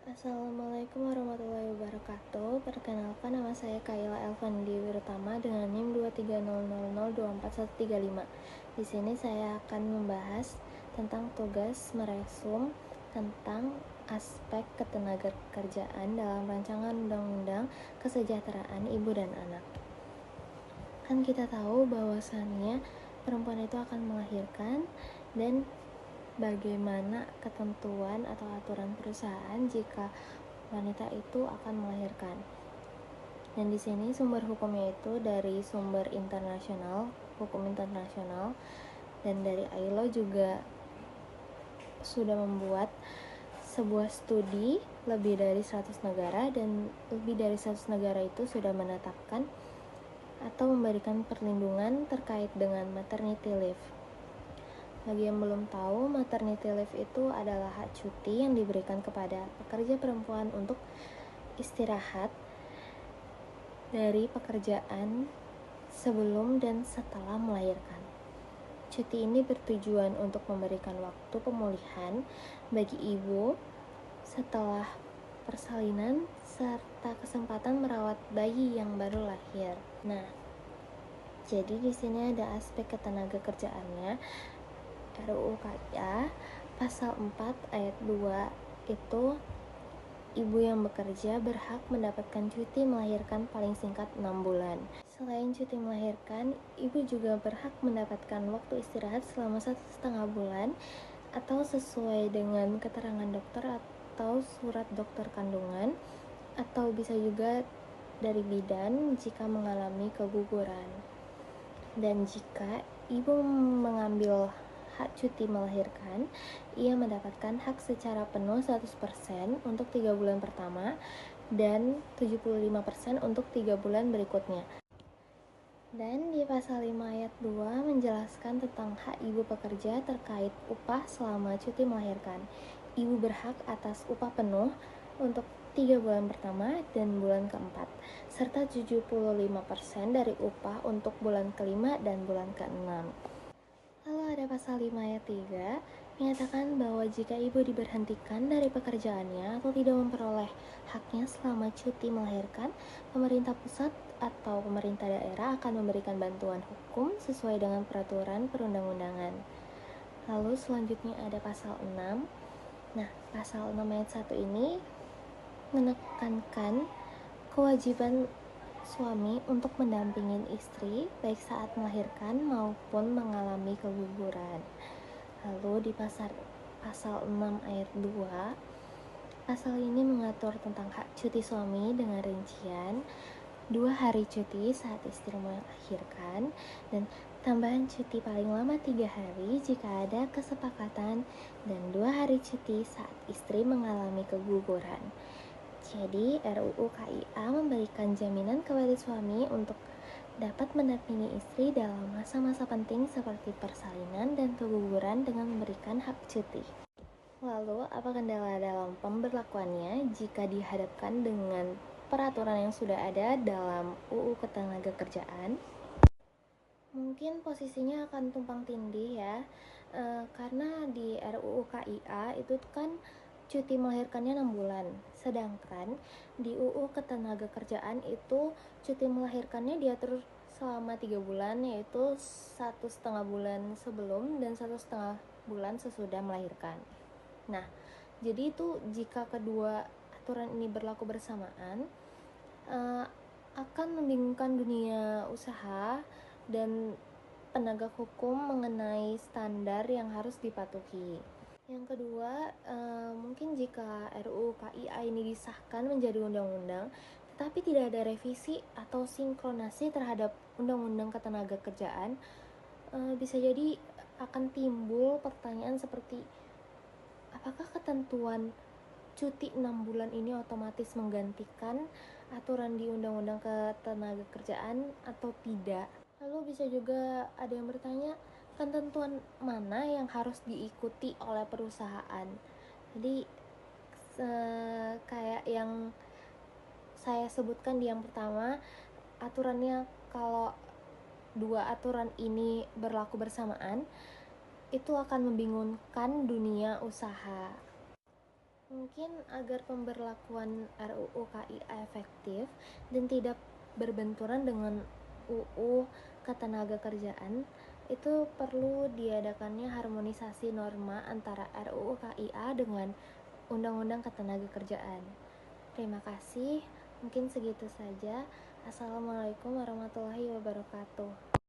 Assalamualaikum warahmatullahi wabarakatuh. Perkenalkan, nama saya Kaila Elvandi Wirutama dengan NIM 23000241135. Di sini saya akan membahas tentang tugas meresum tentang aspek ketenagakerjaan dalam rancangan undang-undang kesejahteraan ibu dan anak. Kan kita tahu bahwasannya perempuan itu akan melahirkan dan bagaimana ketentuan atau aturan perusahaan jika wanita itu akan melahirkan. Dan di sini sumber hukumnya itu dari sumber internasional, hukum internasional, dan dari ILO juga sudah membuat sebuah studi lebih dari 100 negara, dan lebih dari 100 negara itu sudah menetapkan atau memberikan perlindungan terkait dengan maternity leave. Bagi yang belum tahu, maternity leave itu adalah hak cuti yang diberikan kepada pekerja perempuan untuk istirahat dari pekerjaan sebelum dan setelah melahirkan. Cuti ini bertujuan untuk memberikan waktu pemulihan bagi ibu setelah persalinan serta kesempatan merawat bayi yang baru lahir. Nah, jadi di sini ada aspek ketenagakerjaannya. RUU KIA pasal 4 ayat 2 itu ibu yang bekerja berhak mendapatkan cuti melahirkan paling singkat 6 bulan. Selain cuti melahirkan, ibu juga berhak mendapatkan waktu istirahat selama 1,5 bulan atau sesuai dengan keterangan dokter atau surat dokter kandungan, atau bisa juga dari bidan jika mengalami keguguran. Dan jika ibu mengambil hak cuti melahirkan, ia mendapatkan hak secara penuh 100% untuk 3 bulan pertama dan 75% untuk 3 bulan berikutnya. Dan di pasal 5 ayat 2 menjelaskan tentang hak ibu pekerja terkait upah selama cuti melahirkan. Ibu berhak atas upah penuh untuk 3 bulan pertama dan bulan keempat, serta 75% dari upah untuk bulan kelima dan bulan keenam. Lalu ada pasal 5 ayat 3 menyatakan bahwa jika ibu diberhentikan dari pekerjaannya atau tidak memperoleh haknya selama cuti melahirkan, pemerintah pusat atau pemerintah daerah akan memberikan bantuan hukum sesuai dengan peraturan perundang-undangan. Lalu selanjutnya ada pasal 6. Nah, pasal 6 ayat 1 ini menekankan kewajiban suami untuk mendampingi istri baik saat melahirkan maupun mengalami keguguran. Lalu di pasal 6 ayat 2, pasal ini mengatur tentang hak cuti suami dengan rincian 2 hari cuti saat istri melahirkan dan tambahan cuti paling lama 3 hari jika ada kesepakatan, dan 2 hari cuti saat istri mengalami keguguran. Jadi RUU KIA memberikan jaminan kepada suami untuk dapat mendampingi istri dalam masa-masa penting seperti persalinan dan keguguran dengan memberikan hak cuti. Lalu, apa kendala dalam pemberlakuannya jika dihadapkan dengan peraturan yang sudah ada dalam UU Ketenagakerjaan? Mungkin posisinya akan tumpang tindih ya, karena di RUU KIA itu kan cuti melahirkannya 6 bulan, sedangkan di UU Ketenagakerjaan itu cuti melahirkannya diatur selama 3 bulan, yaitu 1,5 bulan sebelum dan 1,5 bulan sesudah melahirkan. Nah, jadi itu jika kedua aturan ini berlaku bersamaan, akan membingungkan dunia usaha dan penegak hukum mengenai standar yang harus dipatuhi. Yang kedua, mungkin jika RUU KIA ini disahkan menjadi undang-undang, tetapi tidak ada revisi atau sinkronasi terhadap Undang-Undang Ketenagakerjaan, bisa jadi akan timbul pertanyaan seperti, apakah ketentuan cuti 6 bulan ini otomatis menggantikan aturan di Undang-Undang Ketenagakerjaan atau tidak? Lalu bisa juga ada yang bertanya, ketentuan mana yang harus diikuti oleh perusahaan? Jadi kayak yang saya sebutkan di yang pertama, aturannya kalau dua aturan ini berlaku bersamaan, itu akan membingungkan dunia usaha. Mungkin agar pemberlakuan RUU KIA efektif dan tidak berbenturan dengan UU Ketenagakerjaan, itu perlu diadakannya harmonisasi norma antara RUU KIA dengan Undang-Undang Ketenagakerjaan. Terima kasih, mungkin segitu saja. Assalamualaikum warahmatullahi wabarakatuh.